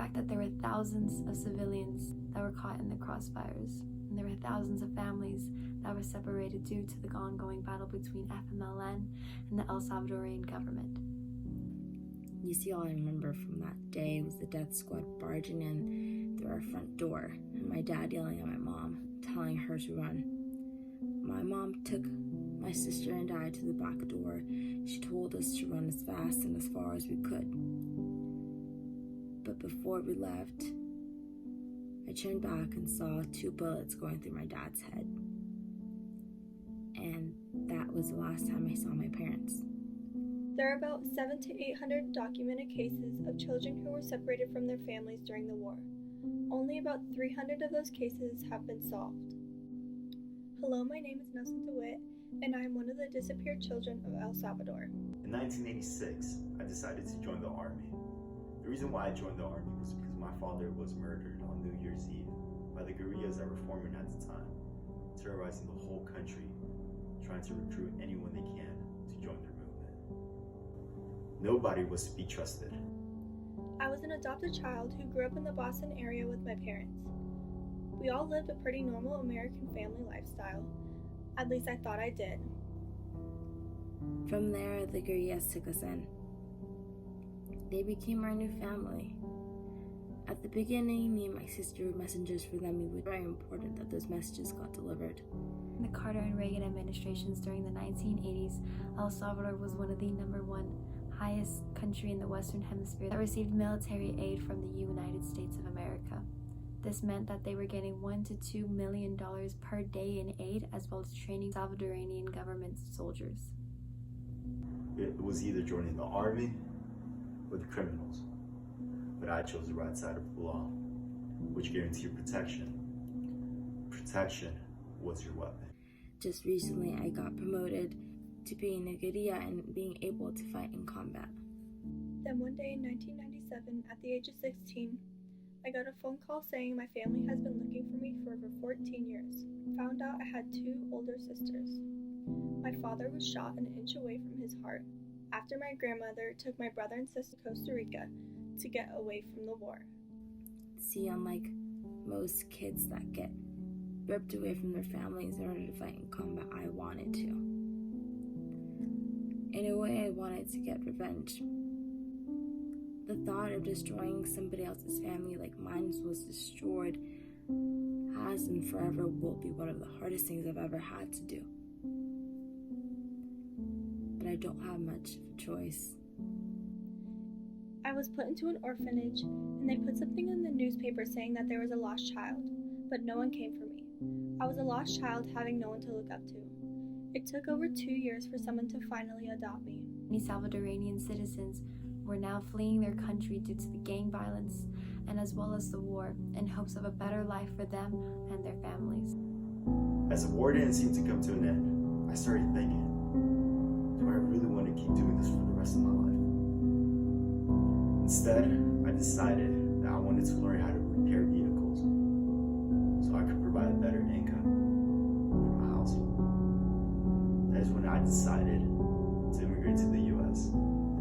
fact that there were thousands of civilians that were caught in the crossfires, and there were thousands of families that were separated due to the ongoing battle between FMLN and the El Salvadorian government. You see, all I remember from that day was the death squad barging in through our front door, and my dad yelling at my mom, telling her to run. My mom took my sister and I to the back door. She told us to run as fast and as far as we could. But before we left, I turned back and saw 2 bullets going through my dad's head. And that was the last time I saw my parents. There are about 700 to 800 documented cases of children who were separated from their families during the war. Only about 300 of those cases have been solved. Hello, my name is Nelson DeWitt, and I am one of the disappeared children of El Salvador. In 1986, I decided to join the Army. The reason why I joined the Army was because my father was murdered on New Year's Eve by the guerrillas that were forming at the time, terrorizing the whole country, trying to recruit anyone they can to join their movement. Nobody was to be trusted. I was an adopted child who grew up in the Boston area with my parents. We all lived a pretty normal American family lifestyle. At least I thought I did. From there, the guerrillas took us in. They became our new family. At the beginning, me and my sister were messengers for them. It was very important that those messages got delivered. In the Carter and Reagan administrations during the 1980s, El Salvador was one of the #1 highest country in the Western Hemisphere that received military aid from the United States of America. This meant that they were getting $1 to $2 million per day in aid, as well as training Salvadorian government soldiers. It was either joining the Army or the criminals, but I chose the right side of the law, which guaranteed protection. Protection was your weapon. Just recently, I got promoted to being a guerrilla and being able to fight in combat. Then one day in 1997, at the age of 16, I got a phone call saying my family has been looking for me for over 14 years. Found out I had 2 older sisters. My father was shot an inch away from his heart after my grandmother took my brother and sister to Costa Rica to get away from the war. See, unlike most kids that get ripped away from their families in order to fight in combat, I wanted to. In a way, I wanted to get revenge. The thought of destroying somebody else's family like mine was destroyed has and forever will be one of the hardest things I've ever had to do. But I don't have much of a choice. I was put into an orphanage, and they put something in the newspaper saying that there was a lost child, but no one came for me. I was a lost child having no one to look up to. It took over 2 years for someone to finally adopt me. Many Salvadorian citizens were now fleeing their country due to the gang violence and as well as the war in hopes of a better life for them and their families. As the war didn't seem to come to an end, I started thinking, do I really want to keep doing this for the rest of my life? Instead, I decided that I wanted to learn how to repair vehicles so I could provide a better income for my household. That is when I decided to immigrate to the U.S.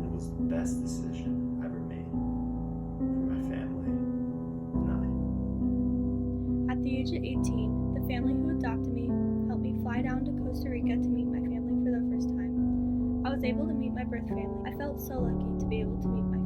It was the best decision I ever made for my family and I. At the age of 18, the family who adopted me helped me fly down to Costa Rica to meet my family for the first time. I was able to meet my birth family. I felt so lucky to be able to meet my